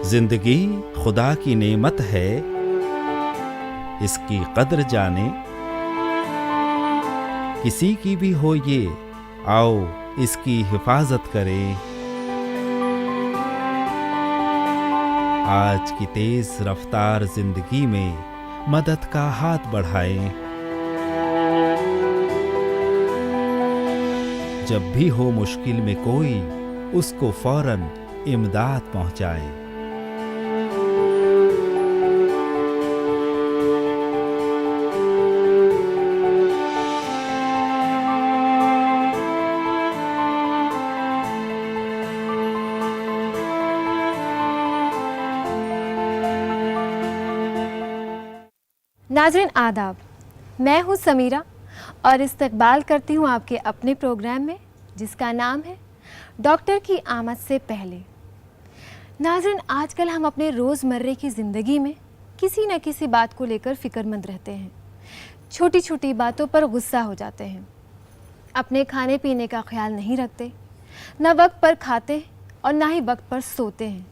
जिंदगी खुदा की नेमत है, इसकी कद्र जाने। किसी की भी हो ये, आओ इसकी हिफाजत करें। आज की तेज रफ्तार जिंदगी में मदद का हाथ बढ़ाएं। जब भी हो मुश्किल में कोई, उसको फौरन इमदाद पहुंचाएं। नाज़रीन आदाब, मैं हूँ समीरा और इस्तकबाल करती हूँ आपके अपने प्रोग्राम में जिसका नाम है डॉक्टर की आमद से पहले। नाज़रीन, आजकल हम अपने रोज़मर्रे की ज़िंदगी में किसी न किसी बात को लेकर फ़िक्रमंद रहते हैं। छोटी छोटी बातों पर गुस्सा हो जाते हैं, अपने खाने पीने का ख्याल नहीं रखते, न वक्त पर खाते और ना ही वक्त पर सोते हैं।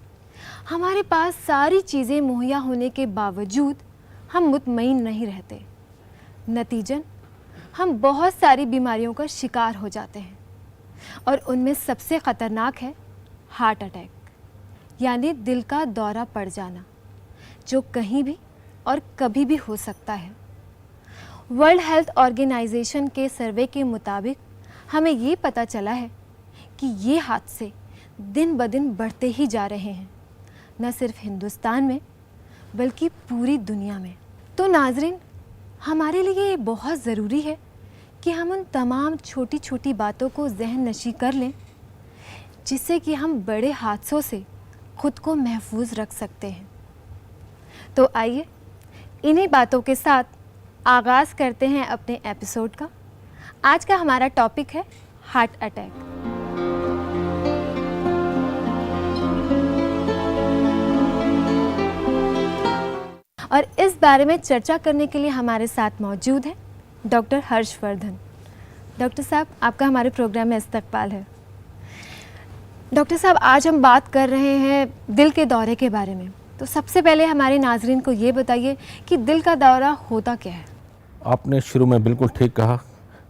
हमारे पास सारी चीज़ें मुहैया होने के बावजूद हम मुतमईन नहीं रहते। नतीजन हम बहुत सारी बीमारियों का शिकार हो जाते हैं और उनमें सबसे ख़तरनाक है हार्ट अटैक, यानी दिल का दौरा पड़ जाना, जो कहीं भी और कभी भी हो सकता है। वर्ल्ड हेल्थ ऑर्गेनाइजेशन के सर्वे के मुताबिक हमें ये पता चला है कि ये हादसे दिन ब दिन बढ़ते ही जा रहे हैं, न सिर्फ हिंदुस्तान में बल्कि पूरी दुनिया में। तो नाज़रीन, हमारे लिए ये बहुत ज़रूरी है कि हम उन तमाम छोटी छोटी बातों को ज़हन नशी कर लें जिससे कि हम बड़े हादसों से ख़ुद को महफूज रख सकते हैं। तो आइए इन्हीं बातों के साथ आगाज़ करते हैं अपने एपिसोड का। आज का हमारा टॉपिक है हार्ट अटैक। और इस बारे में चर्चा करने के लिए हमारे साथ मौजूद हैं डॉक्टर हर्षवर्धन। डॉक्टर साहब, आपका हमारे प्रोग्राम में इस्तकबाल है। डॉक्टर साहब, आज हम बात कर रहे हैं दिल के दौरे के बारे में। तो सबसे पहले हमारे नाजरीन को ये बताइए कि दिल का दौरा होता क्या है। आपने शुरू में बिल्कुल ठीक कहा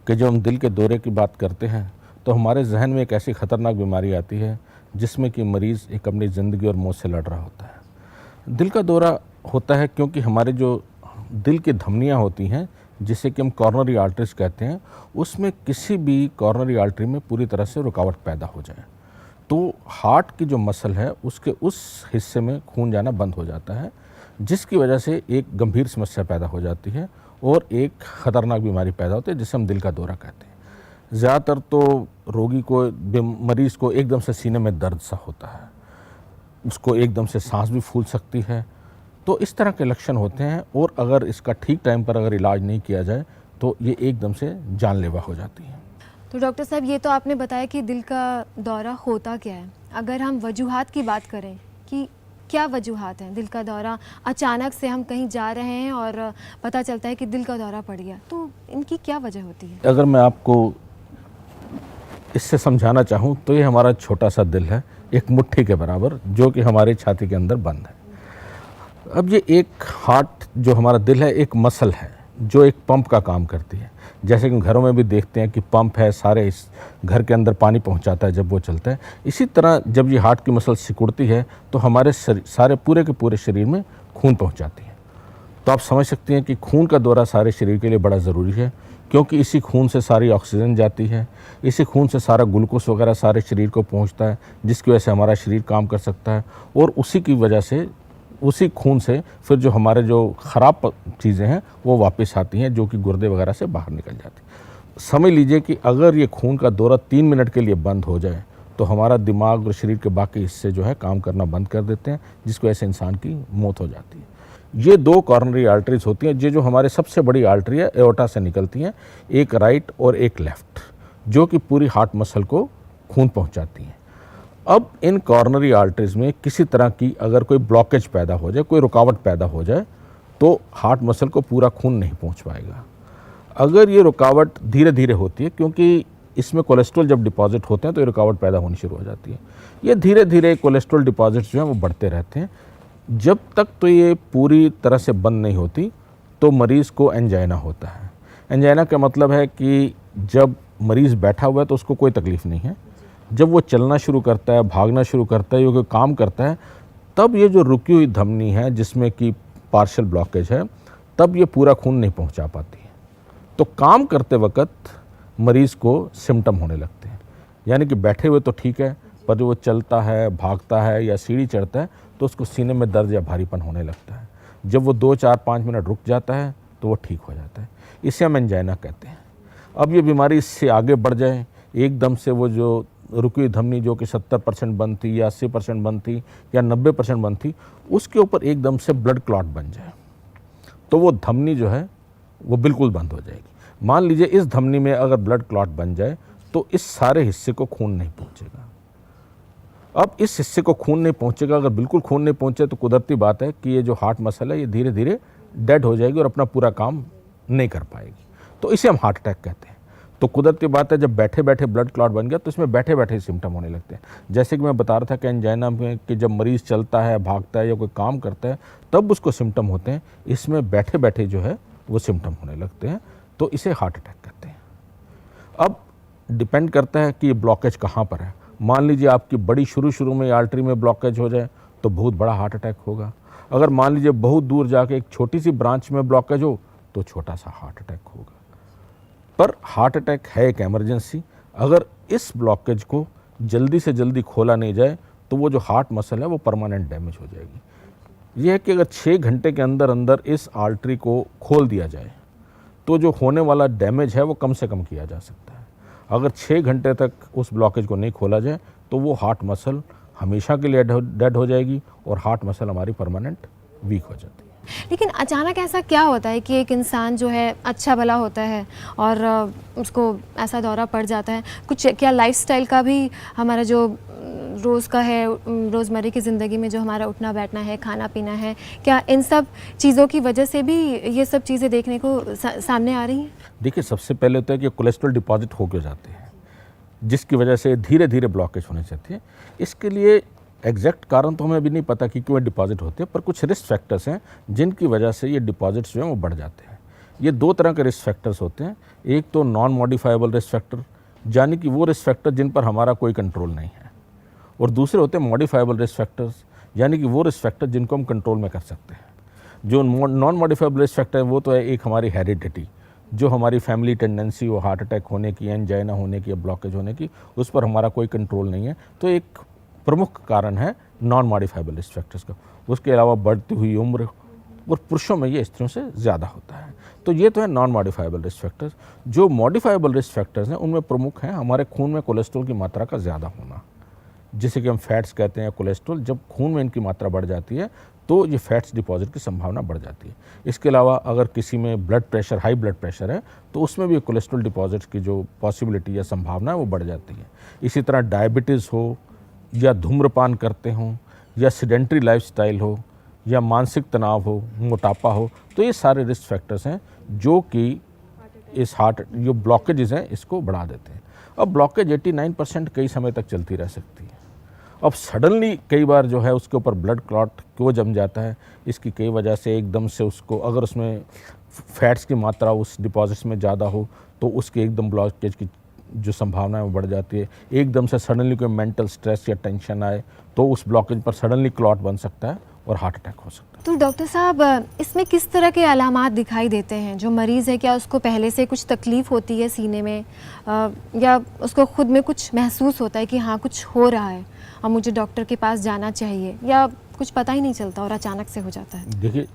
कि जब हम दिल के दौरे की बात करते हैं तो हमारे जहन में एक ऐसी ख़तरनाक बीमारी आती है जिसमें कि मरीज़ एक अपनी ज़िंदगी और मौत से लड़ रहा होता है। दिल का दौरा होता है क्योंकि हमारे जो दिल की धमनियाँ होती हैं, जिसे कि हम कॉर्नरी आर्टरीज कहते हैं, उसमें किसी भी कॉर्नरी आर्टरी में पूरी तरह से रुकावट पैदा हो जाए तो हार्ट की जो मसल है उसके उस हिस्से में खून जाना बंद हो जाता है, जिसकी वजह से एक गंभीर समस्या पैदा हो जाती है और एक ख़तरनाक बीमारी पैदा होती है जिसे हम दिल का दौरा कहते हैं। ज़्यादातर तो रोगी को, मरीज़ को एकदम से सीने में दर्द सा होता है, उसको एकदम से सांस भी फूल सकती है। तो इस तरह के लक्षण होते हैं और अगर इसका ठीक टाइम पर अगर इलाज नहीं किया जाए तो ये एकदम से जानलेवा हो जाती है। तो डॉक्टर साहब, ये तो आपने बताया कि दिल का दौरा होता क्या है। अगर हम वजूहात की बात करें कि क्या वजूहात हैं, दिल का दौरा अचानक से हम कहीं जा रहे हैं और पता चलता है कि दिल का दौरा पड़ गया, तो इनकी क्या वजह होती है? अगर मैं आपको इससे समझाना चाहूँ तो ये हमारा छोटा सा दिल है, एक मुट्ठी के बराबर, जो कि हमारी छाती के अंदर बंद है। अब ये एक हार्ट जो हमारा दिल है एक मसल है जो एक पंप का काम करती है। जैसे कि घरों में भी देखते हैं कि पंप है, सारे इस घर के अंदर पानी पहुंचाता है जब वो चलता है। इसी तरह जब ये हार्ट की मसल सिकुड़ती है तो हमारे सारे पूरे के पूरे शरीर में खून पहुंचाती है। तो आप समझ सकते हैं कि खून का दौरा सारे शरीर के लिए बड़ा ज़रूरी है, क्योंकि इसी खून से सारी ऑक्सीजन जाती है, इसी खून से सारा ग्लूकोज वगैरह सारे शरीर को पहुँचता है, जिसकी वजह से हमारा शरीर काम कर सकता है। और उसी की वजह से, उसी खून से फिर जो हमारे जो ख़राब चीज़ें हैं वो वापस आती हैं, जो कि गुर्दे वगैरह से बाहर निकल जाती हैं। समझ लीजिए कि अगर ये खून का दौरा 3 मिनट के लिए बंद हो जाए तो हमारा दिमाग और शरीर के बाकी हिस्से जो है काम करना बंद कर देते हैं, जिसकी वजह से इंसान की मौत हो जाती है। ये 2 कॉर्नरी आर्टरीज होती हैं, ये जो हमारे सबसे बड़ी आर्टरी है एओर्टा से निकलती हैं, एक राइट और एक लेफ़्ट, जो कि पूरी हार्ट मसल को खून पहुँचाती हैं। अब इन कॉर्नरी आर्टरीज में किसी तरह की अगर कोई ब्लॉकेज पैदा हो जाए, कोई रुकावट पैदा हो जाए, तो हार्ट मसल को पूरा खून नहीं पहुंच पाएगा। अगर ये रुकावट धीरे धीरे होती है, क्योंकि इसमें कोलेस्ट्रॉल जब डिपॉजिट होते हैं तो ये रुकावट पैदा होनी शुरू हो जाती है। ये धीरे धीरे कोलेस्ट्रॉल डिपॉजिट्स जो हैं वो बढ़ते रहते हैं। जब तक तो ये पूरी तरह से बंद नहीं होती तो मरीज़ को एंजाइना होता है। एंजाइना का मतलब है कि जब मरीज़ बैठा हुआ है तो उसको कोई तकलीफ़ नहीं है, जब वो चलना शुरू करता है, भागना शुरू करता है या कोई काम करता है, तब ये जो रुकी हुई धमनी है जिसमें कि पार्शियल ब्लॉकेज है, तब ये पूरा खून नहीं पहुंचा पाती है। तो काम करते वक्त मरीज़ को सिम्टम होने लगते हैं, यानी कि बैठे हुए तो ठीक है, पर जो वो चलता है, भागता है या सीढ़ी चढ़ता है तो उसको सीने में दर्द या भारीपन होने लगता है। जब वो 2, 4, 5 मिनट रुक जाता है तो वो ठीक हो जाता है। इसे हम एंजाइना कहते हैं। अब ये बीमारी इससे आगे बढ़ जाए, एकदम से वो जो रुकी हुई धमनी जो कि 70% बंद थी या 80% बंद थी या 90% बंद थी, उसके ऊपर एकदम से ब्लड क्लॉट बन जाए तो वो धमनी जो है वो बिल्कुल बंद हो जाएगी। मान लीजिए इस धमनी में अगर ब्लड क्लॉट बन जाए तो इस सारे हिस्से को खून नहीं पहुंचेगा। अब इस हिस्से को खून नहीं पहुंचेगा, अगर बिल्कुल खून नहीं पहुंचे तो कुदरती बात है कि ये जो हार्ट मसल है ये धीरे धीरे डेड हो जाएगी और अपना पूरा काम नहीं कर पाएगी। तो इसे हम हार्ट अटैक कहते हैं। तो कुदरती बात है, जब बैठे बैठे ब्लड क्लॉट बन गया तो इसमें बैठे बैठे सिम्टम होने लगते हैं। जैसे कि मैं बता रहा था कि एंजाइना में कि जब मरीज़ चलता है, भागता है या कोई काम करता है तब उसको सिम्टम होते हैं, इसमें बैठे बैठे जो है वो सिम्टम होने लगते हैं, तो इसे हार्ट अटैक कहते हैं। अब डिपेंड करता है कि ये ब्लॉकेज कहाँ पर है। मान लीजिए आपकी बड़ी शुरू में आर्टरी में ब्लॉकेज हो जाए तो बहुत बड़ा हार्ट अटैक होगा। अगर मान लीजिए बहुत दूर जाके एक छोटी सी ब्रांच में ब्लॉकेज हो तो छोटा सा हार्ट अटैक होगा। पर हार्ट अटैक है एक इमरजेंसी। अगर इस ब्लॉकेज को जल्दी से जल्दी खोला नहीं जाए तो वो जो हार्ट मसल है वो परमानेंट डैमेज हो जाएगी। ये है कि अगर 6 घंटे के अंदर अंदर इस आर्टरी को खोल दिया जाए तो जो होने वाला डैमेज है वो कम से कम किया जा सकता है। अगर 6 घंटे तक उस ब्लॉकेज को नहीं खोला जाए तो वो हार्ट मसल हमेशा के लिए डेड हो जाएगी और हार्ट मसल हमारी परमानेंट वीक हो जाती है। लेकिन अचानक ऐसा क्या होता है कि एक इंसान जो है अच्छा भला होता है और उसको ऐसा दौरा पड़ जाता है? कुछ क्या लाइफस्टाइल का भी हमारा जो रोज़ का है, रोज़मर्रा की ज़िंदगी में जो हमारा उठना बैठना है, खाना पीना है, क्या इन सब चीज़ों की वजह से भी ये सब चीज़ें देखने को सामने आ रही हैं? देखिए, सबसे पहले होता है कि कोलेस्ट्रॉल डिपॉजिट हो क्यों जाते हैं, जिसकी वजह से धीरे धीरे ब्लॉकेज होने जाती है। इसके लिए एग्जैक्ट कारण तो हमें अभी नहीं पता कि क्यों डिपॉजिट होते हैं, पर कुछ रिस्क फैक्टर्स हैं जिनकी वजह से ये डिपॉजिट्स जो हैं वो बढ़ जाते हैं। ये 2 तरह के रिस्क फैक्टर्स होते हैं। एक तो नॉन मॉडिफाइबल रिस्क फैक्टर, यानी कि वो रिस्क फैक्टर जिन पर हमारा कोई कंट्रोल नहीं है, और दूसरे होते हैं मॉडिफाइबल रिस्क फैक्टर्स, यानी कि वो रिस्क फैक्टर जिनको हम कंट्रोल में कर सकते हैं। जो नॉन मॉडिफाइबल रिस्क फैक्टर है वो तो है एक हमारी हेरिडिटी, जो हमारी फैमिली टेंडेंसी हो हार्ट अटैक होने की, एंजाइना होने की या ब्लॉकेज होने की, उस पर हमारा कोई कंट्रोल नहीं है, तो एक प्रमुख कारण है नॉन मॉडिफाइबल रिस्क फैक्टर्स का। उसके अलावा बढ़ती हुई उम्र, और पुरुषों में ये स्त्रियों से ज़्यादा होता है। तो ये तो है नॉन मॉडिफाइबल रिस्क फैक्टर्स। जो मॉडिफाइबल रिस्क फैक्टर्स हैं उनमें प्रमुख हैं हमारे खून में कोलेस्ट्रॉल की मात्रा का ज़्यादा होना, जिसे कि हम फैट्स कहते हैं। कोलेस्ट्रॉल जब खून में इनकी मात्रा बढ़ जाती है तो ये फैट्स डिपॉजिट की संभावना बढ़ जाती है। इसके अलावा अगर किसी में blood pressure, high blood pressure है तो उसमें भी कोलेस्ट्रॉल डिपॉजिट की जो पॉसिबिलिटी या संभावना है वो बढ़ जाती है। इसी तरह डायबिटीज़ हो, या धूम्रपान करते हों, या सेडेंट्री लाइफस्टाइल हो, या मानसिक तनाव हो, मोटापा हो, तो ये सारे रिस्क फैक्टर्स हैं जो कि इस हार्ट जो ब्लॉकेजेस हैं इसको बढ़ा देते हैं। अब ब्लॉकेज 89% कई समय तक चलती रह सकती है। अब सडनली कई बार जो है उसके ऊपर ब्लड क्लॉट क्यों जम जाता है, इसकी कई वजह से एकदम से उसको, अगर उसमें फैट्स की मात्रा उस डिपॉजिट्स में ज़्यादा हो तो उसके एकदम ब्लॉकेज की जो संभावना है वो बढ़ जाती है। एकदम से सडनली कोई मेंटल स्ट्रेस या टेंशन आए तो उस ब्लॉकेज पर सडनली क्लॉट बन सकता है और हार्ट अटैक हो सकता है। तो डॉक्टर साहब, इसमें किस तरह के अलामात दिखाई देते हैं? जो मरीज़ है क्या उसको पहले से कुछ तकलीफ़ होती है सीने में, या उसको खुद में कुछ महसूस होता है कि हाँ कुछ हो रहा है और मुझे डॉक्टर के पास जाना चाहिए, या कुछ पता ही नहीं चलता और अचानक से हो जाता है? देखिए,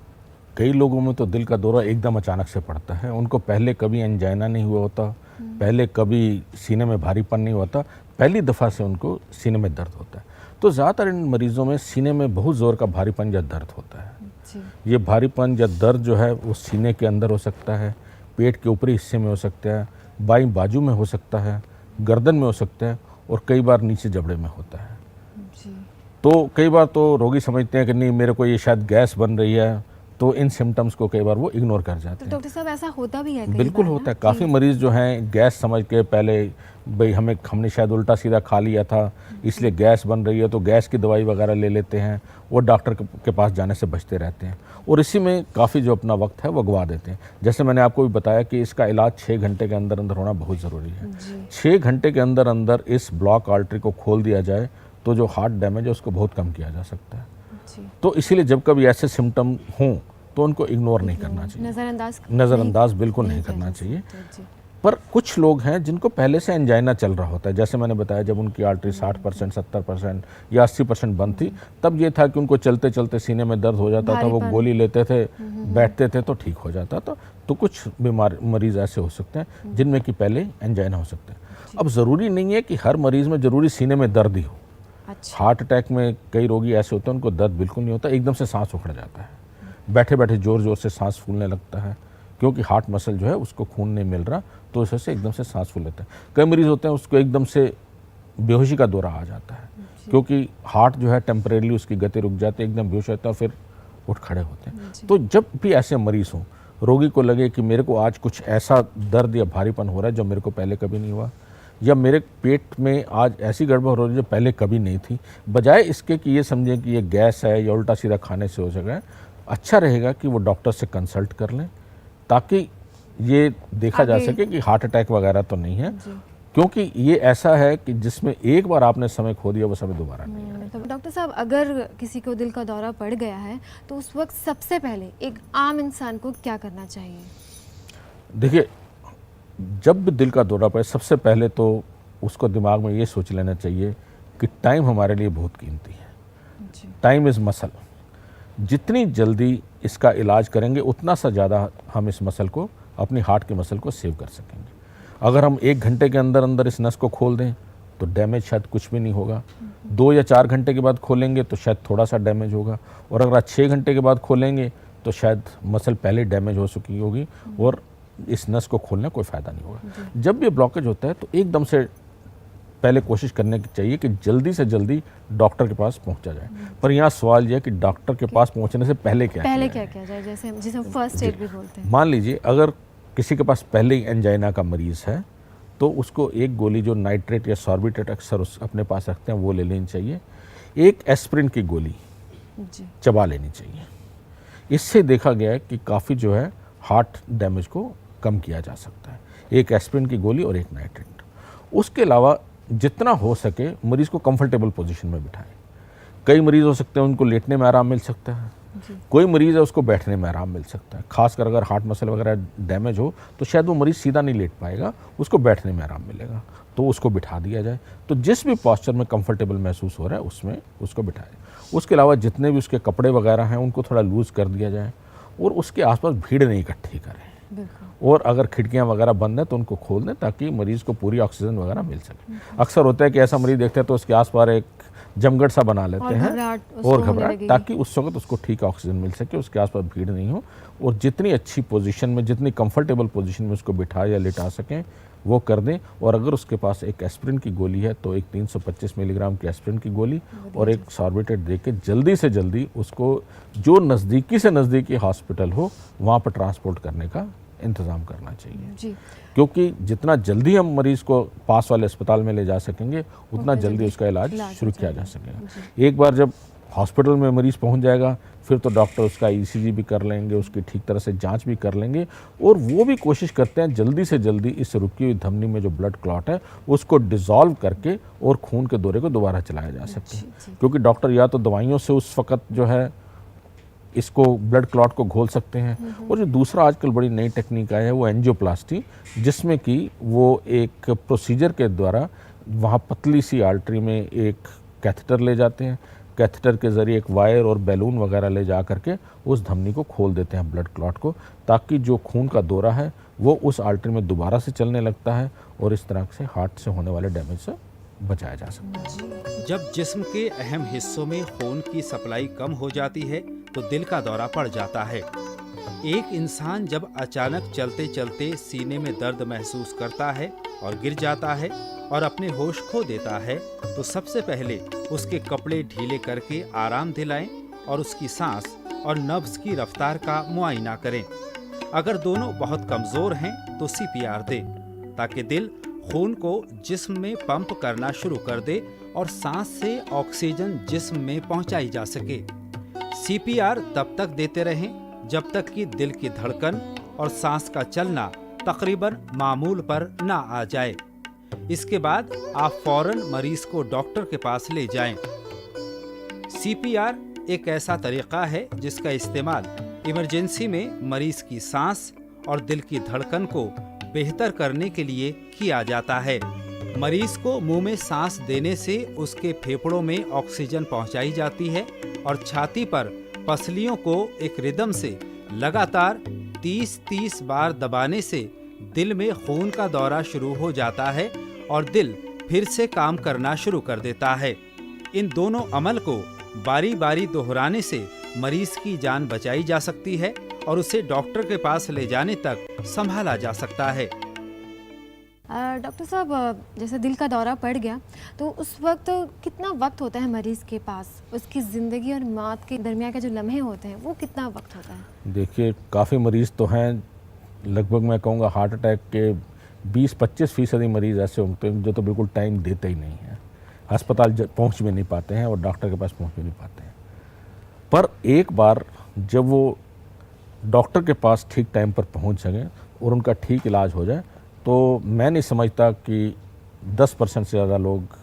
कई लोगों में तो दिल का दौरा एकदम अचानक से पड़ता है। उनको पहले कभी एंजाइना नहीं हुआ होता, पहले कभी सीने में भारीपन नहीं होता, पहली दफ़ा से उनको सीने में दर्द होता है। तो ज़्यादातर इन मरीज़ों में सीने में बहुत ज़ोर का भारीपन या दर्द होता है जी। ये भारीपन या दर्द जो है वो सीने के अंदर हो सकता है, पेट के ऊपरी हिस्से में हो सकता है, बाईं बाजू में हो सकता है, गर्दन में हो सकता है, और कई बार नीचे जबड़े में होता है। जी। तो कई बार तो रोगी समझते हैं कि नहीं मेरे को ये शायद गैस बन रही है, तो इन सिम्टम्स को कई बार वो इग्नोर कर जाते तो हैं। डॉक्टर साहब ऐसा होता भी है कई बिल्कुल बार होता ना है। काफ़ी कि- मरीज़ जो हैं गैस समझ के पहले भाई हमने शायद उल्टा सीधा खा लिया था इसलिए गैस बन रही है, तो गैस की दवाई वगैरह ले लेते हैं, वो डॉक्टर के पास जाने से बचते रहते हैं और इसी में काफ़ी जो अपना वक्त है वो गवा देते हैं। जैसे मैंने आपको भी बताया कि इसका इलाज 6 घंटे के अंदर अंदर होना बहुत ज़रूरी है। जी 6 घंटे के अंदर अंदर इस ब्लॉक आर्टरी को खोल दिया जाए तो जो हार्ट डैमेज है उसको बहुत कम किया जा सकता है। जी तो इसीलिए जब कभी ऐसे सिम्टम हों तो उनको इग्नोर नहीं करना चाहिए, नज़रअंदाज बिल्कुल नहीं करना किया जा चाहिए। सकता है, जी पर कुछ लोग हैं जिनको पहले से एंजाइना चल रहा होता है, जैसे मैंने बताया जब उनकी आर्टरी 60%, 70% या 80% बंद थी, तब ये था कि उनको चलते चलते सीने में दर्द हो जाता था, वो भारीपन। गोली लेते थे, बैठते थे तो ठीक हो जाता था। तो कुछ मरीज़ ऐसे हो सकते हैं जिनमें कि पहले एंजाइना हो सकता है। अब ज़रूरी नहीं है कि हर मरीज़ में ज़रूरी सीने में दर्द ही हो। अच्छा हार्ट अटैक में कई रोगी ऐसे होते हैं उनको दर्द बिल्कुल नहीं होता, एकदम से सांस उखड़ जाता है, बैठे बैठे ज़ोर ज़ोर से सांस फूलने लगता है क्योंकि हार्ट मसल जो है उसको खून नहीं मिल रहा, तो इस वजह से एकदम से सांस फूल लेता है। कई मरीज़ होते हैं उसको एकदम से बेहोशी का दौरा आ जाता है क्योंकि हार्ट जो है टेम्परेरी उसकी गति रुक जाती है, एकदम बेहोश होता है और फिर उठ खड़े होते हैं। तो जब भी ऐसे मरीज़ हों, रोगी को लगे कि मेरे को आज कुछ ऐसा दर्द या भारीपन हो रहा है जो मेरे को पहले कभी नहीं हुआ, या मेरे पेट में आज ऐसी गड़बड़ हो रही है जो पहले कभी नहीं थी, बजाय इसके कि ये समझें कि ये गैस है या उल्टा सीधा खाने से हो सका है, अच्छा रहेगा कि वो डॉक्टर से कंसल्ट कर लें ताकि ये देखा जा आगे- सके कि हार्ट अटैक वगैरह तो नहीं है, जी क्योंकि ये ऐसा है कि जिसमें एक बार आपने समय खो दिया वो समय दोबारा नहीं। तो डॉक्टर साहब अगर किसी को दिल का दौरा पड़ गया है तो उस वक्त सबसे पहले एक आम इंसान को क्या करना चाहिए? देखिए, जब भी दिल का दौरा पड़े सबसे पहले तो उसको दिमाग में ये सोच लेना चाहिए कि टाइम हमारे लिए बहुत कीमती है। जी टाइम इज़ मसल। जितनी जल्दी इसका इलाज करेंगे उतना सा ज़्यादा हम इस मसल को, अपनी हार्ट के मसल को सेव कर सकेंगे। अगर हम 1 घंटे के अंदर अंदर इस नस को खोल दें तो डैमेज शायद कुछ भी नहीं होगा, 2 या 4 घंटे के बाद खोलेंगे तो शायद थोड़ा सा डैमेज होगा, और अगर आज 6 घंटे के बाद खोलेंगे तो शायद मसल पहले डैमेज हो चुकी होगी और इस नस को खोलने कोई फ़ायदा नहीं होगा। जब ये ब्लॉकेज होता है तो एकदम से पहले कोशिश करने की चाहिए कि जल्दी से जल्दी डॉक्टर के पास पहुंचा जाए। पर यहाँ सवाल यह है कि डॉक्टर के पास पहुंचने से पहले क्या पहले किया क्या किया जाए, जैसे जिसे हम फर्स्ट एड भी बोलते हैं? मान लीजिए अगर किसी के पास पहले ही एंजाइना का मरीज़ है तो उसको एक गोली जो नाइट्रेट या सॉर्बिट्रेट अक्सर अपने पास रखते हैं वो ले लेनी चाहिए। एक एस्प्रिन की गोली जी चबा लेनी चाहिए। इससे देखा गया है कि काफ़ी जो है हार्ट डैमेज को कम किया जा सकता है। एक एस्प्रिन की गोली और एक नाइट्रेट। उसके अलावा जितना हो सके मरीज़ को कंफर्टेबल पोजीशन में बिठाएं। कई मरीज़ हो सकते हैं उनको लेटने में आराम मिल सकता है, कोई मरीज़ है उसको बैठने में आराम मिल सकता है। खासकर अगर हार्ट मसल वगैरह डैमेज हो तो शायद वो मरीज़ सीधा नहीं लेट पाएगा, उसको बैठने में आराम मिलेगा, तो उसको बिठा दिया जाए। तो जिस भी पॉस्चर में कंफर्टेबल महसूस हो रहा है उसमें उसको बिठाएं। उसके अलावा जितने भी उसके कपड़े वगैरह हैं उनको थोड़ा लूज़ कर दिया जाए और उसके आसपास भीड़ नहीं इकट्ठी करें। बिल्कुल। और अगर खिड़कियां वगैरह बंद हैं तो उनको खोल दें ताकि मरीज़ को पूरी ऑक्सीजन वगैरह मिल सके। अक्सर होता है कि ऐसा मरीज़ देखते हैं तो उसके आसपास एक जमघट सा बना लेते और हैं घबराहट उसको और होने घबराहट, लगेगी। ताकि उस वक्त उसको ठीक ऑक्सीजन मिल सके, उसके आसपास भीड़ नहीं हो, और जितनी अच्छी पोजीशन में, जितनी कंफर्टेबल पोजीशन में उसको बिठा या लिटा सकें वो कर दें। और अगर उसके पास एक एस्प्रिन की गोली है तो एक 325 मिलीग्राम की एस्प्रिन की गोली और एक सॉर्बिट्रेट दे के जल्दी से जल्दी उसको जो नज़दीकी से नज़दीकी हॉस्पिटल हो वहाँ पर ट्रांसपोर्ट करने का इंतज़ाम करना चाहिए। जी क्योंकि जितना जल्दी हम मरीज़ को पास वाले अस्पताल में ले जा सकेंगे उतना जल्दी उसका इलाज शुरू किया जा सकेगा। एक बार जब हॉस्पिटल में मरीज़ पहुंच जाएगा फिर तो डॉक्टर उसका ईसीजी भी कर लेंगे, उसकी ठीक तरह से जांच भी कर लेंगे, और वो भी कोशिश करते हैं जल्दी से जल्दी इस रुकी हुई धमनी में जो ब्लड क्लॉट है उसको डिसॉल्व करके और खून के दौरे को दोबारा चलाया जा सके। क्योंकि डॉक्टर या तो दवाइयों से उस वक्त जो है इसको ब्लड क्लॉट को घोल सकते हैं, और जो दूसरा आजकल बड़ी नई टेक्निक आया है वो एंजियोप्लास्टी, जिसमें कि वो एक प्रोसीजर के द्वारा वहाँ पतली सी आर्टरी में एक कैथेटर ले जाते हैं, कैथेटर के ज़रिए एक वायर और बैलून वगैरह ले जा करके उस धमनी को खोल देते हैं ब्लड क्लॉट को, ताकि जो खून का दौरा है वो उस आर्टरी में दोबारा से चलने लगता है और इस तरह से हार्ट से होने वाले डैमेज से बचाया जा सकता है। जब जिस्म के अहम हिस्सों में खून की सप्लाई कम हो जाती है तो दिल का दौरा पड़ जाता है। एक इंसान जब अचानक चलते चलते सीने में दर्द महसूस करता है और गिर जाता है और अपने होश खो देता है तो सबसे पहले उसके कपड़े ढीले करके आराम दिलाएं और उसकी सांस और नब्ज की रफ्तार का मुआयना करें। अगर दोनों बहुत कमजोर हैं तो सीपीआर दें ताकि दिल खून को जिस्म में पंप करना शुरू कर दे और सांस से ऑक्सीजन जिस्म में पहुंचाई जा सके। सीपीआर तब तक देते रहें जब तक कि दिल की धड़कन और सांस का चलना तकरीबन मामूल पर ना आ जाए। इसके बाद आप फौरन मरीज को डॉक्टर के पास ले जाएं। सीपीआर एक ऐसा तरीका है जिसका इस्तेमाल इमरजेंसी में मरीज की सांस और दिल की धड़कन को बेहतर करने के लिए किया जाता है। मरीज को मुंह में सांस देने से उसके फेफड़ों में ऑक्सीजन पहुंचाई जाती है और छाती पर पसलियों को एक रिदम से लगातार 30-30 बार दबाने से दिल में खून का दौरा शुरू हो जाता है और दिल फिर से काम करना शुरू कर देता है। इन दोनों अमल को बारी बारी दोहराने से मरीज की जान बचाई जा सकती है और उसे डॉक्टर के पास ले जाने तक संभाला जा सकता है। डॉक्टर साहब, जैसे दिल का दौरा पड़ गया तो उस वक्त कितना वक्त होता है मरीज़ के पास? उसकी ज़िंदगी और मौत के दरमियान के जो लम्हे होते हैं वो कितना वक्त होता है? देखिए, काफ़ी मरीज़ तो हैं, लगभग मैं कहूँगा हार्ट अटैक के 20-25% मरीज़ ऐसे होते हैं जो तो बिल्कुल टाइम देते ही नहीं हैं, अस्पताल पहुँच भी नहीं पाते हैं और डॉक्टर के पास पहुँच भी नहीं पाते हैं। पर एक बार जब वो डॉक्टर के पास ठीक टाइम पर पहुँच सकें और उनका ठीक इलाज हो जाए तो मैं नहीं समझता कि 10% से ज़्यादा लोग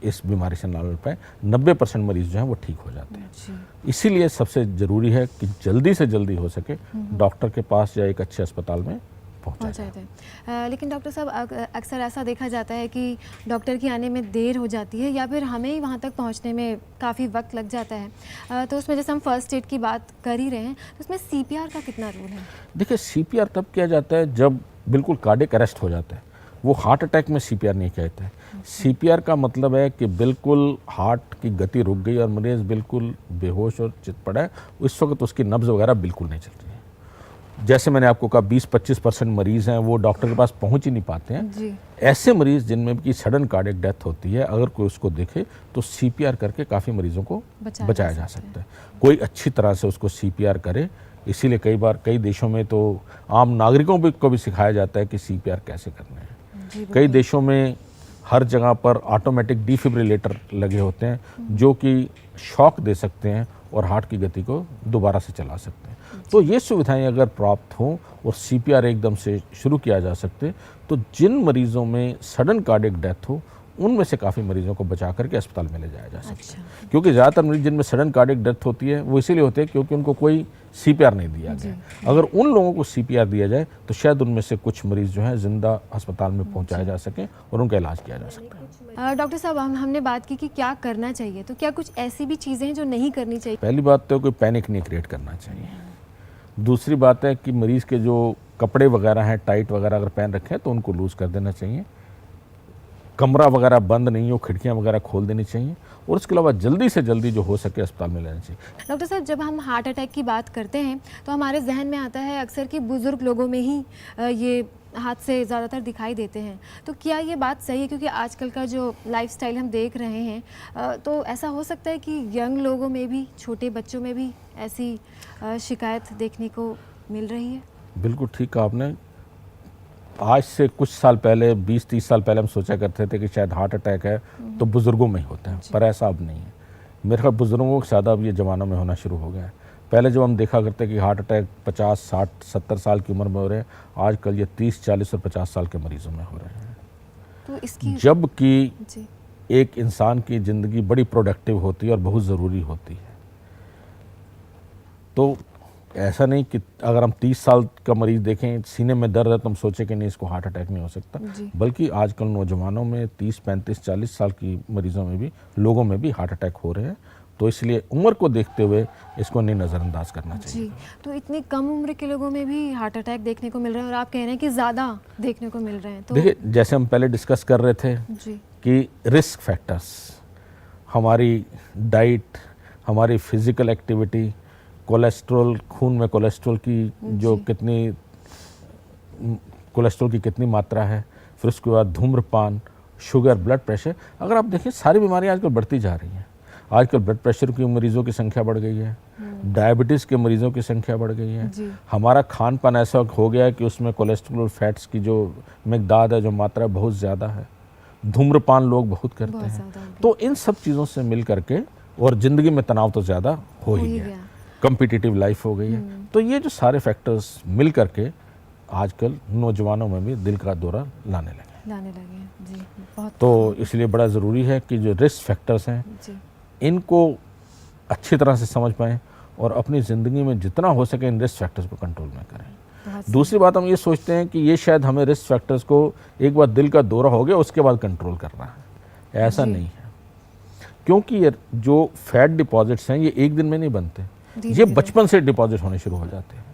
इस बीमारी से ना लड़ पाए। 90% मरीज़ जो हैं वो ठीक हो जाते हैं। इसीलिए सबसे ज़रूरी है कि जल्दी से जल्दी हो सके डॉक्टर के पास या एक अच्छे अस्पताल में पहुंचा जाए। लेकिन डॉक्टर साहब, अक्सर ऐसा देखा जाता है कि डॉक्टर की आने में देर हो जाती है या फिर हमें ही वहाँ तक पहुँचने में काफ़ी वक्त लग जाता है। तो उसमें जैसे हम फर्स्ट एड की बात कर ही रहे हैं तो उसमें सीपीआर का कितना रोल है? देखिए, सीपीआर तब किया जाता है जब बिल्कुल कार्डियक अरेस्ट हो जाता है। वो हार्ट अटैक में सीपीआर नहीं कहते हैं। सीपीआर का मतलब है कि बिल्कुल हार्ट की गति रुक गई और मरीज़ बिल्कुल बेहोश और चित पड़ा है, उस वक्त उसकी नब्ज़ वगैरह बिल्कुल नहीं चल रही है। जैसे मैंने आपको कहा 20-25% मरीज़ हैं वो डॉक्टर के पास पहुंच ही नहीं पाते हैं जी। ऐसे मरीज़ जिनमें की सडन कार्डियक डेथ होती है, अगर कोई उसको देखे तो सीपीआर करके काफ़ी मरीज़ों को बचाया जा सकता है। कोई अच्छी तरह से उसको सीपीआर करे। इसीलिए कई बार कई देशों में तो आम नागरिकों को भी सिखाया जाता है कि सीपीआर कैसे करना है। कई देशों में हर जगह पर ऑटोमेटिक डिफिब्रिलेटर लगे होते हैं जो कि शॉक दे सकते हैं और हार्ट की गति को दोबारा से चला सकते हैं। तो ये सुविधाएं अगर प्राप्त हों और सीपीआर एकदम से शुरू किया जा सकते तो जिन मरीज़ों में सडन कार्डियक डेथ हो उनमें से काफ़ी मरीज़ों को बचा करके अस्पताल में ले जाया जा सकता है। क्योंकि ज़्यादातर मरीज़ जिनमें सडन कार्डियक डेथ होती है वो इसीलिए होते हैं क्योंकि उनको कोई सीपीआर नहीं दिया गया। अगर उन लोगों को सीपीआर दिया जाए तो शायद उनमें से कुछ मरीज़ जो हैं जिंदा अस्पताल में पहुंचाए जा सकें और उनका इलाज किया जा सकता है। डॉक्टर साहब, हमने बात की कि क्या करना चाहिए, तो क्या कुछ ऐसी भी चीज़ें हैं जो नहीं करनी चाहिए? पहली बात तो कोई पैनिक नहीं क्रिएट करना चाहिए। दूसरी बात है कि मरीज़ के जो कपड़े वगैरह हैं टाइट वगैरह अगर पहन रखे हैं तो उनको लूज़ कर देना चाहिए। कमरा वगैरह बंद नहीं हो, खिड़कियां वगैरह खोल देनी चाहिए और उसके अलावा जल्दी से जल्दी जो हो सके अस्पताल में लेना चाहिए। डॉक्टर साहब, जब हम हार्ट अटैक की बात करते हैं तो हमारे जहन में आता है अक्सर कि बुज़ुर्ग लोगों में ही ये हादसे ज़्यादातर दिखाई देते हैं। तो क्या ये बात सही है? क्योंकि आजकल का जो लाइफस्टाइल हम देख रहे हैं तो ऐसा हो सकता है कि यंग लोगों में भी, छोटे बच्चों में भी ऐसी शिकायत देखने को मिल रही है? बिल्कुल ठीक कहा आपने। आज से कुछ साल पहले 20-30 साल पहले हम सोचा करते थे कि शायद हार्ट अटैक है तो बुज़ुर्गों में ही होता है, पर ऐसा अब नहीं है। मेरे ख्याल बुज़ुर्गों के ज़्यादा अब ये ज़माना में होना शुरू हो गया है। पहले जब हम देखा करते कि हार्ट अटैक 50, 60, 70 साल की उम्र में हो रहे हैं, आजकल ये 30, 40 और 50 साल के मरीज़ों में हो रहे हैं। तो इसकी जबकि एक इंसान की ज़िंदगी बड़ी प्रोडक्टिव होती है और बहुत ज़रूरी होती है। तो ऐसा नहीं कि अगर हम 30 साल का मरीज़ देखें, सीने में दर्द है तो हम सोचें कि नहीं इसको हार्ट अटैक नहीं हो सकता, बल्कि आजकल नौजवानों में 30, 35, 40 साल की मरीज़ों में भी, लोगों में भी हार्ट अटैक हो रहे हैं। तो इसलिए उम्र को देखते हुए इसको नहीं नज़रअंदाज करना चाहिए। जी, तो इतनी कम उम्र के लोगों में भी हार्ट अटैक देखने को मिल रहा है और आप कह रहे हैं कि ज़्यादा देखने को मिल रहे हैं। तो देखिए, जैसे हम पहले डिस्कस कर रहे थे कि रिस्क फैक्टर्स, हमारी डाइट, हमारी फिज़िकल एक्टिविटी, कोलेस्ट्रॉल, खून में कोलेस्ट्रॉल की जो कोलेस्ट्रॉल की कितनी मात्रा है, फिर उसके बाद धूम्रपान, शुगर, ब्लड प्रेशर। अगर आप देखें सारी बीमारियां आजकल बढ़ती जा रही हैं। आजकल ब्लड प्रेशर की मरीज़ों की संख्या बढ़ गई है, डायबिटीज़ के मरीजों की संख्या बढ़ गई है। जी। हमारा खान पान ऐसा हो गया है कि उसमें कोलेस्ट्रॉल फैट्स की जो मिकदार है, जो मात्रा है, बहुत ज़्यादा है। धूम्रपान लोग बहुत करते बहुत हैं। ज़्यादा हो तो इन सब चीज़ों से मिल करके, और ज़िंदगी में तनाव तो ज़्यादा हो ही गया, कम्पिटिटिव लाइफ हो गई है। तो ये जो सारे फैक्टर्स मिल करके आजकल नौजवानों में भी दिल का दौरा लाने लगे हैं। जी, बहुत। तो इसलिए बड़ा ज़रूरी है कि जो रिस्क फैक्टर्स हैं जी, इनको अच्छी तरह से समझ पाएं और अपनी ज़िंदगी में जितना हो सके इन रिस्क फैक्टर्स को कंट्रोल में करें। बहुत दूसरी बात, हम ये सोचते हैं कि ये शायद हमें रिस्क फैक्टर्स को एक बार दिल का दौरा हो गया उसके बाद कंट्रोल करना है, ऐसा जी। नहीं है। क्योंकि ये जो फैट डिपॉजिट्स हैं ये एक दिन में नहीं बनते, ये धीरे-धीरे। बचपन से डिपॉजिट होने शुरू हो जाते हैं।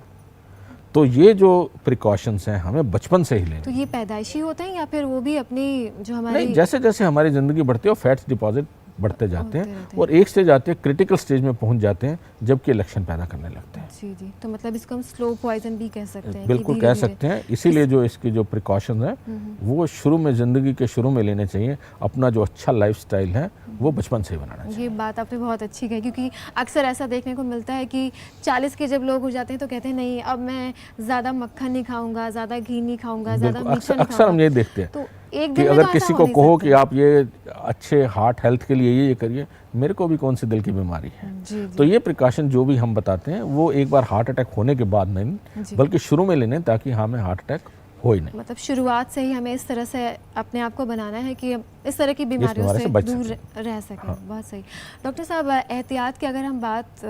तो ये जो प्रिकॉशंस हैं हमें बचपन से ही लेने। तो ये पैदाइशी होते हैं या फिर वो भी अपनी जो हमारी नहीं, जैसे जैसे हमारी ज़िंदगी बढ़ती है और फैट्स डिपॉजिट बढ़ते जाते होते हैं रहते और एक स्टेज आते हैं, क्रिटिकल स्टेज में पहुंच जाते हैं जबकि लक्षण पैदा करने लगते हैं। जी जी, तो मतलब इसको हम स्लो पॉइजन भी कह सकते हैं। बिल्कुल कह सकते हैं। इसीलिए जो इसकी जो प्रिकॉशंस हैं वो शुरू में, ज़िंदगी के शुरू में लेने चाहिए। अपना जो अच्छा लाइफस्टाइल है वो बचपन से ही बनाना चाहिए। ये बात आपने बहुत अच्छी कही, क्योंकि अक्सर ऐसा देखने को मिलता है कि 40 के जब लोग हो जाते हैं तो कहते हैं नहीं अब मैं ज़्यादा मक्खन नहीं खाऊंगा, ज़्यादा घी नहीं खाऊंगा, ज़्यादा बिल्कुल, मीठा नहीं अक्सर हम खाऊंगा। ये देखते हैं तो एक कि दिन में अगर तो किसी ऐसा हो को नहीं कहो सकता। कि आप ये अच्छे हार्ट हेल्थ के लिए ये करिए, मेरे को भी कौन सी दिल की बीमारी है। जी जी, तो ये प्रिकॉशन जो भी हम बताते हैं वो एक बार हार्ट अटैक होने के बाद नहीं, जी। बल्कि शुरू में लेने, ताकि हमें हार्ट अटैक हो ही नहीं। मतलब शुरुआत से ही हमें इस तरह से अपने आप को बनाना है कि हम इस तरह की बीमारियों बीमारी से से बच दूर सकें। रह सकें। हाँ। बहुत सही। डॉक्टर साहब, एहतियात की अगर हम बात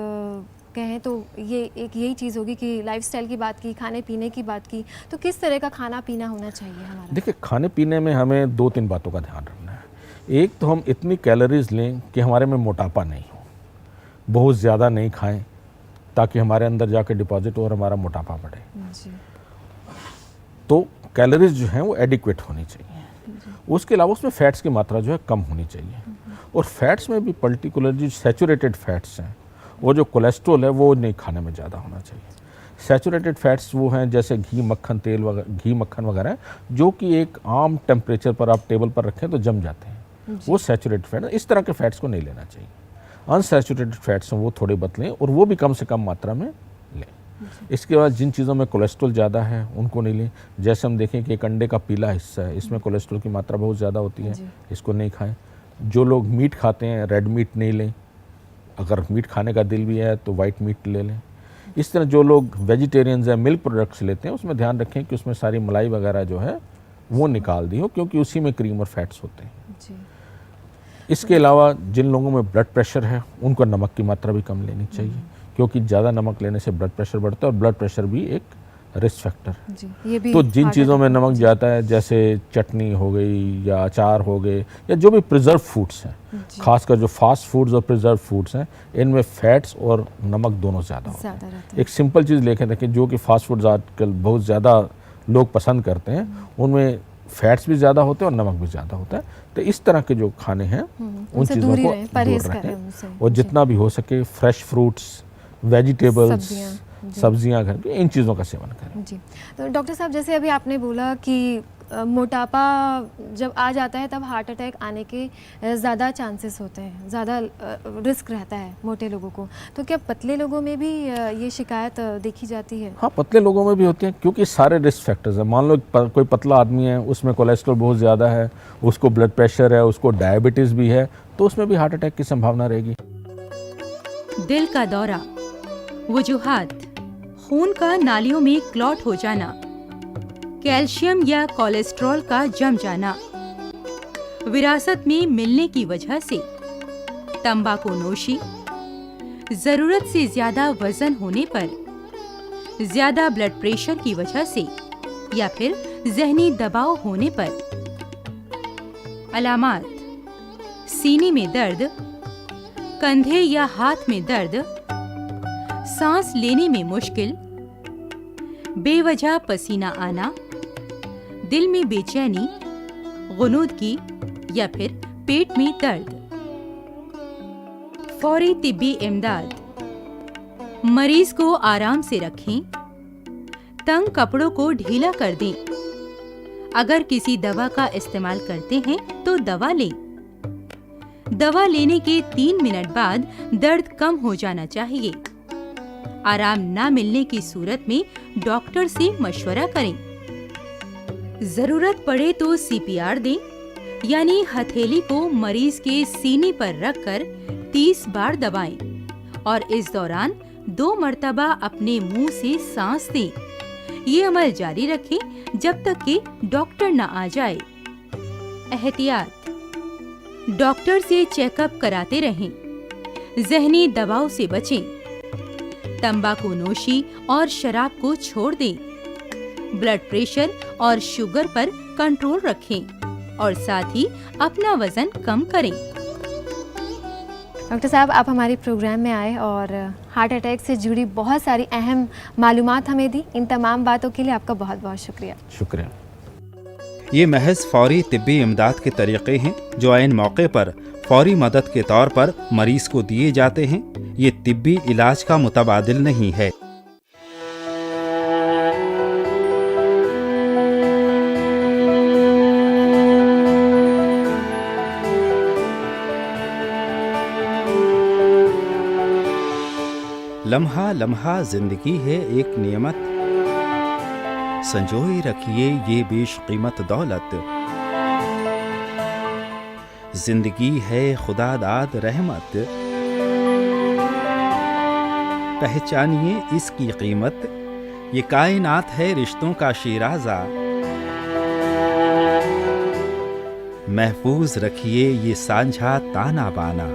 कहें तो ये एक यही चीज़ होगी कि लाइफस्टाइल की बात की, खाने पीने की बात की, तो किस तरह का खाना पीना होना चाहिए हमारा? देखिए, खाने पीने में हमें 2-3 बातों का ध्यान रखना है। एक तो हम इतनी कैलोरीज लें कि हमारे में मोटापा नहीं हो, बहुत ज़्यादा नहीं खाएं ताकि हमारे अंदर जाके डिपॉजिट हो और हमारा मोटापा बढ़े। जी तो कैलोरीज जो हैं वो एडिक्वेट होनी चाहिए। उसके अलावा उसमें फैट्स की मात्रा जो है कम होनी चाहिए। और फैट्स में भी पर्टिकुलर जो सैचुरेटेड फैट्स हैं, वो जो कोलेस्ट्रॉल है वो नहीं खाने में ज़्यादा होना चाहिए। सैचुरेटेड फैट्स वो हैं जैसे घी, मक्खन, तेल वगैरह, घी, मक्खन वगैरह, जो कि एक आम टेम्परेचर पर आप टेबल पर रखें तो जम जाते हैं, वो सैचुरेटेड फैट। इस तरह के फैट्स को नहीं लेना चाहिए। अनसैचुरेटेड फैट्स हैं वो थोड़े बतलें और वो भी कम से कम मात्रा में लें। इसके बाद जिन चीज़ों में कोलेस्ट्रॉल ज़्यादा है उनको नहीं लें। जैसे हम देखें कि एक अंडे का पीला हिस्सा है, इसमें कोलेस्ट्रॉल की मात्रा बहुत ज़्यादा होती है, इसको नहीं खाएं। जो लोग मीट खाते हैं, रेड मीट नहीं लें। अगर मीट खाने का दिल भी है तो वाइट मीट ले लें। इस तरह जो लोग वेजिटेरियंस हैं, मिल्क प्रोडक्ट्स लेते हैं, उसमें ध्यान रखें कि उसमें सारी मलाई वगैरह जो है वो निकाल दी हो, क्योंकि उसी में क्रीम और फैट्स होते हैं। जी इसके अलावा जिन लोगों में ब्लड प्रेशर है उनको नमक की मात्रा भी कम लेनी चाहिए, क्योंकि ज़्यादा नमक लेने से ब्लड प्रेशर बढ़ता है और ब्लड प्रेशर भी एक रिस्क फैक्टर है। जी, ये भी तो जिन हार्ट चीज़ों में अटैक नमक जाता है, जैसे चटनी हो गई या अचार हो गए या जो भी प्रिजर्व फूड्स हैं, खासकर जो फास्ट फूड्स और प्रिजर्व फूड्स हैं, इनमें फैट्स और नमक दोनों ज़्यादा होते हैं। ज़्यादा रहता है। एक सिंपल चीज़ लेके देखें, जो कि फास्ट फूड्स आजकल बहुत ज़्यादा लोग पसंद करते हैं, उनमें फैट्स भी ज़्यादा होते हैं और नमक भी ज़्यादा होता है। तो इस तरह के जो खाने हैं उन उनसे चीज़ों दूर ही को रहें, परहेज दूर करें रखें उनसे। और जितना भी हो सके फ्रेश फ्रूट्स, वेजिटेबल्स, सब्जियां, सब्जियां घर की, इन चीज़ों का सेवन करें। जी। तो डॉक्टर साहब, जैसे अभी आपने बोला कि मोटापा जब आ जाता है तब हार्ट अटैक आने के ज़्यादा चांसेस होते हैं, ज़्यादा रिस्क रहता है मोटे लोगों को। तो क्या पतले लोगों में भी ये शिकायत देखी जाती है? हाँ, पतले लोगों में भी होती हैं, क्योंकि सारे रिस्क फैक्टर्स हैं। मान लो कोई पतला आदमी है, उसमें कोलेस्ट्रॉल बहुत ज़्यादा है, उसको ब्लड प्रेशर है, उसको डायबिटीज़ भी है, तो उसमें भी हार्ट अटैक की संभावना रहेगी। दिल का दौरा, वजूहात, खून का नालियों में क्लॉट हो जाना, कैल्शियम या कोलेस्ट्रॉल का जम जाना, विरासत में मिलने की वजह से, तंबाकू नोशी, जरूरत से ज्यादा वजन होने पर, ज्यादा ब्लड प्रेशर की वजह से या फिर जहनी दबाव होने पर। अलामात: सीने में दर्द, कंधे या हाथ में दर्द, सांस लेने में मुश्किल, बेवजह पसीना आना, दिल में बेचैनी, गुनूदगी या फिर पेट में दर्द। फौरी तिब्बी इमदाद: मरीज को आराम से रखें, तंग कपड़ों को ढीला कर दें। अगर किसी दवा का इस्तेमाल करते हैं तो दवा लें। दवा लेने के 3 मिनट बाद दर्द कम हो जाना चाहिए। आराम न मिलने की सूरत में डॉक्टर से मशवरा करें। जरूरत पड़े तो सीपीआर दें, यानी हथेली को मरीज के सीने पर रखकर 30 बार दबाएं और इस दौरान 2 मर्तबा अपने मुंह से सांस दें। ये अमल जारी रखें जब तक कि डॉक्टर न आ जाए। एहतियात: डॉक्टर से चेकअप कराते रहें। जहनी दबाव से बचें। तंबाकू नोशी और शराब को छोड़ दें। ब्लड प्रेशर और शुगर पर कंट्रोल रखें और साथ ही अपना वजन कम करें। डॉक्टर साहब, आप हमारे प्रोग्राम में आए और हार्ट अटैक से जुड़ी बहुत सारी अहम मालूमात हमें दी। इन तमाम बातों के लिए आपका बहुत बहुत शुक्रिया। शुक्रिया। ये महज फौरी तिब्बी इमदाद के तरीक़े हैं जो ऐन मौके पर फौरी मदद के तौर पर मरीज को दिए जाते हैं। ये तिब्बी इलाज का मुतबादिल नहीं है। लम्हा लम्हा जिंदगी है एक नियमत, संजोए रखिए ये बेशकीमत दौलत। जिंदगी है खुदादाद रहमत, पहचानिए इसकी कीमत। ये कायनात है रिश्तों का शीराजा, महफूज रखिए ये सांझा ताना बाना।